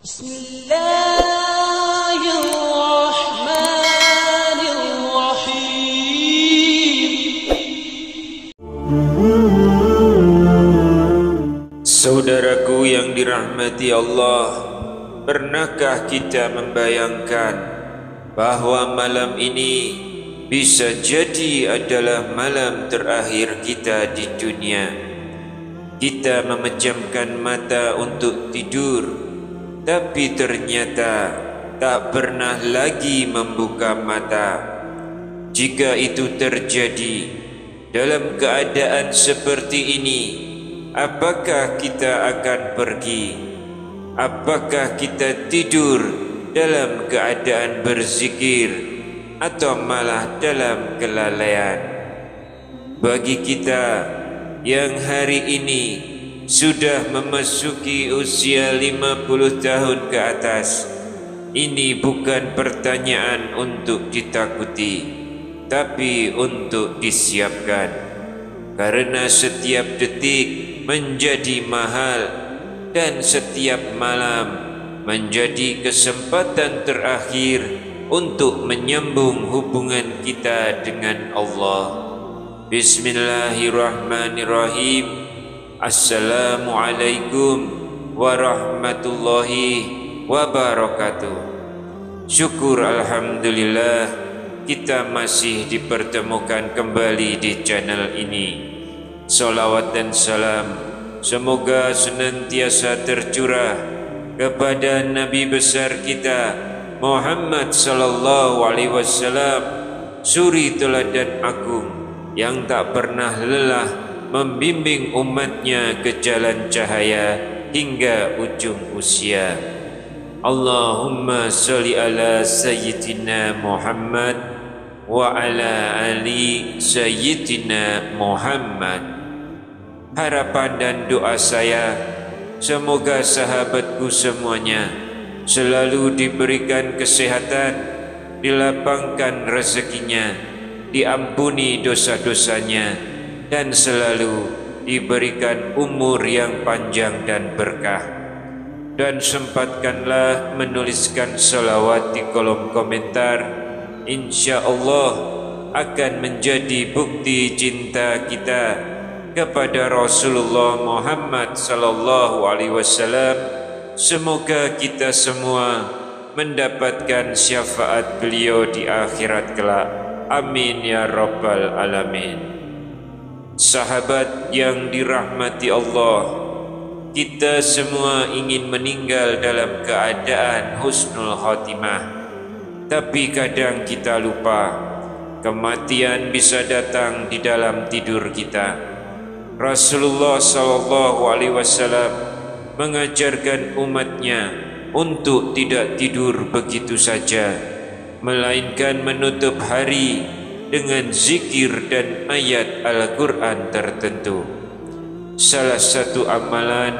Bismillahirrahmanirrahim. Saudaraku yang dirahmati Allah, pernahkah kita membayangkan bahwa malam ini bisa jadi adalah malam terakhir kita di dunia? Kita memejamkan mata untuk tidur, tapi ternyata tak pernah lagi membuka mata. Jika itu terjadi dalam keadaan seperti ini, apakah kita akan pergi? Apakah kita tidur dalam keadaan berzikir atau malah dalam kelalaian? Bagi kita yang hari ini sudah memasuki usia 50 tahun ke atas, ini bukan pertanyaan untuk ditakuti, tapi untuk disiapkan. Karena setiap detik menjadi mahal dan setiap malam menjadi kesempatan terakhir untuk menyambung hubungan kita dengan Allah. Bismillahirrahmanirrahim. Assalamualaikum warahmatullahi wabarakatuh. Syukur alhamdulillah kita masih dipertemukan kembali di channel ini. Salawat dan salam semoga senantiasa tercurah kepada Nabi besar kita Muhammad sallallahu alaihi wasallam, suri teladan agung yang tak pernah lelah membimbing umatnya ke jalan cahaya hingga ujung usia. Allahumma salli ala sayyidina Muhammad wa ala ali sayyidina Muhammad. Harapan dan doa saya, semoga sahabatku semuanya selalu diberikan kesehatan, dilapangkan rezekinya, diampuni dosa-dosanya, dan selalu diberikan umur yang panjang dan berkah. Dan sempatkanlah menuliskan salawat di kolom komentar. Insya Allah akan menjadi bukti cinta kita kepada Rasulullah Muhammad sallallahu alaihi wasallam. Semoga kita semua mendapatkan syafaat beliau di akhirat kelak. Amin ya rabbal alamin. Sahabat yang dirahmati Allah, kita semua ingin meninggal dalam keadaan husnul khotimah. Tapi kadang kita lupa, kematian bisa datang di dalam tidur kita. Rasulullah sallallahu alaihi wasallam mengajarkan umatnya untuk tidak tidur begitu saja, melainkan menutup hari dengan zikir dan ayat Al-Quran tertentu. Salah satu amalan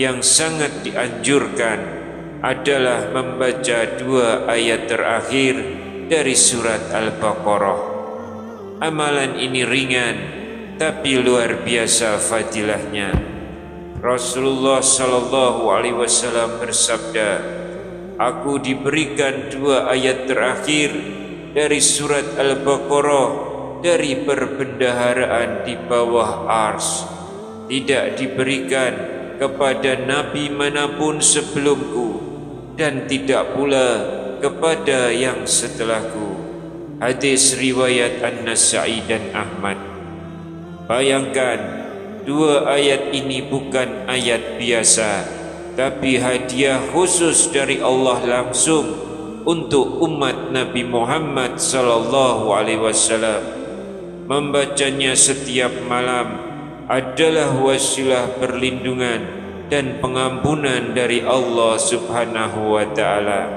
yang sangat dianjurkan adalah membaca 2 ayat terakhir dari surat Al-Baqarah. Amalan ini ringan tapi luar biasa fadilahnya. Rasulullah sallallahu alaihi wasallam bersabda, "Aku diberikan 2 ayat terakhir dari surat Al-Baqarah dari perbendaharaan di bawah ars. Tidak diberikan kepada nabi manapun sebelumku dan tidak pula kepada yang setelahku." Hadis riwayat An-Nasa'i dan Ahmad. Bayangkan, 2 ayat ini bukan ayat biasa, tapi hadiah khusus dari Allah langsung untuk umat Nabi Muhammad sallallahu alaihi wasallam. Membacanya setiap malam adalah wasilah perlindungan dan pengampunan dari Allah Subhanahu wa taala.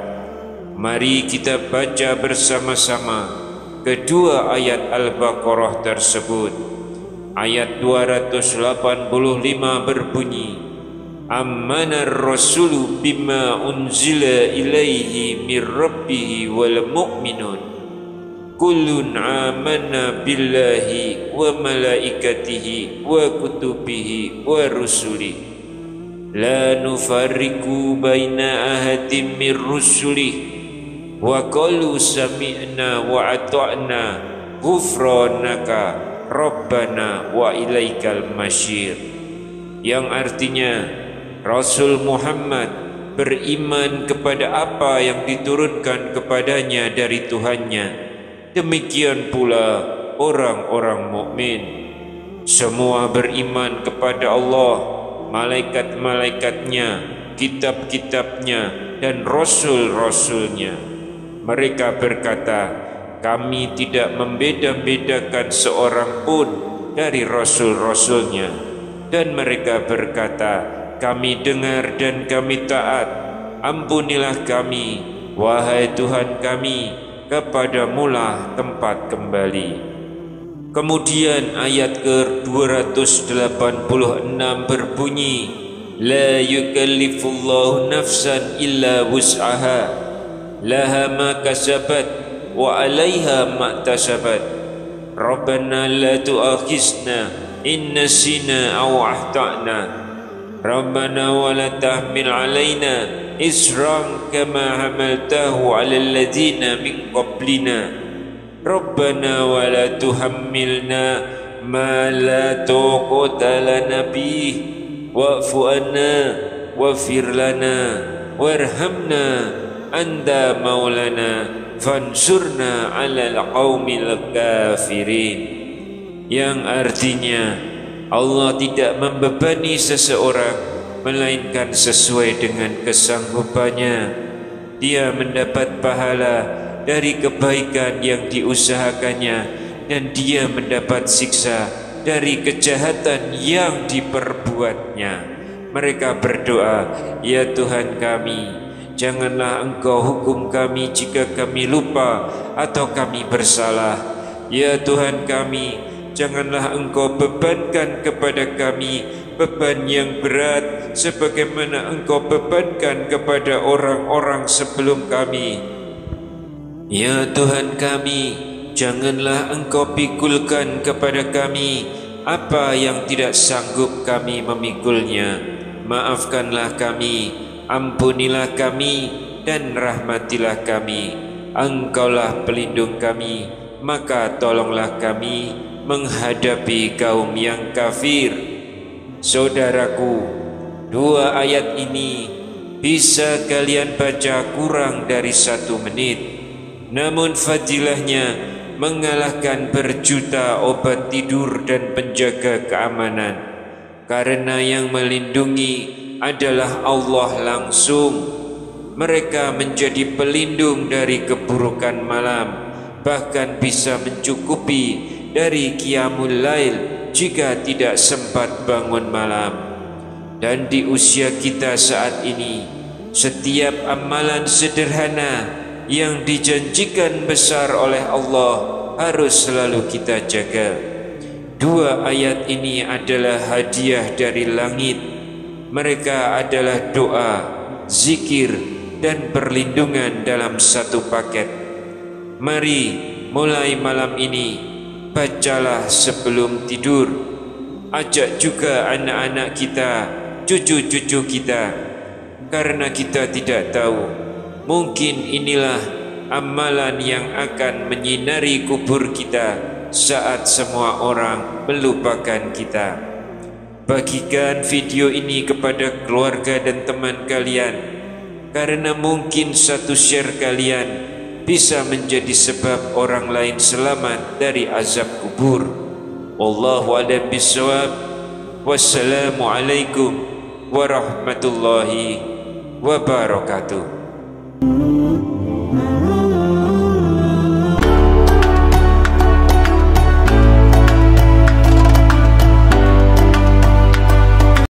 Mari kita baca bersama-sama kedua ayat Al-Baqarah tersebut. Ayat 285 berbunyi, Amanar rasulu bima unzila ilaihi mir rabbihi wal mu'minun kullun amanna billahi wa malaikatihi wa kutubihi wa rusulihi. la nufarriqu baina ahadin min rusulih wa qalu sami'na wa ata'na ghufranaka rabbana wa ilaikal masyir, yang artinya Rasul Muhammad beriman kepada apa yang diturunkan kepadanya dari Tuhannya. Demikian pula orang-orang mukmin. Semua beriman kepada Allah, malaikat-malaikatnya, kitab-kitabnya, dan rasul-rasulnya. Mereka berkata, kami tidak membeda-bedakan seorang pun dari rasul-rasulnya. Dan mereka berkata, kami dengar dan kami taat. Ampunilah kami, wahai Tuhan kami, kepadamulah tempat kembali. Kemudian ayat ke-286 berbunyi, la yukallifullahu nafsan illa wus'aha, laha ma kasabat wa 'alaiha ma iktasabat. Rabbana la tu'akhizna in nasina aw akhtana. Rabbana wa la tahmil 'alaina isran kama hamaltahu 'alal ladzina min qablina. Rabbana wa la tuhammilna ma la taqata lana bih wa'fu anna waghfir lana warhamna anta maulana fansurna 'alal qaumil kafirin, yang artinya Allah tidak membebani seseorang melainkan sesuai dengan kesanggupannya. Dia mendapat pahala dari kebaikan yang diusahakannya, dan dia mendapat siksa dari kejahatan yang diperbuatnya. Mereka berdoa, ya Tuhan kami, janganlah Engkau hukum kami jika kami lupa atau kami bersalah. Ya Tuhan kami, janganlah Engkau bebankan kepada kami beban yang berat sebagaimana Engkau bebankan kepada orang-orang sebelum kami. Ya Tuhan kami, janganlah Engkau pikulkan kepada kami apa yang tidak sanggup kami memikulnya. Maafkanlah kami, ampunilah kami, dan rahmatilah kami. Engkaulah pelindung kami, maka tolonglah kami menghadapi kaum yang kafir. Saudaraku, dua ayat ini bisa kalian baca kurang dari 1 menit. Namun fadilahnya mengalahkan berjuta obat tidur dan penjaga keamanan, karena yang melindungi adalah Allah langsung. Mereka menjadi pelindung dari keburukan malam, bahkan bisa mencukupi dari qiyamul lail jika tidak sempat bangun malam. Dan di usia kita saat ini, setiap amalan sederhana yang dijanjikan besar oleh Allah harus selalu kita jaga. Dua ayat ini adalah hadiah dari langit. Mereka adalah doa, zikir, dan perlindungan dalam satu paket. Mari mulai malam ini, bacalah sebelum tidur. Ajak juga anak-anak kita, cucu-cucu kita, karena kita tidak tahu, mungkin inilah amalan yang akan menyinari kubur kita saat semua orang melupakan kita. Bagikan video ini kepada keluarga dan teman kalian, karena mungkin satu share kalian bisa menjadi sebab orang lain selamat dari azab kubur. Wallahu a'lam bishawab. Wassalamualaikum warahmatullahi wabarakatuh.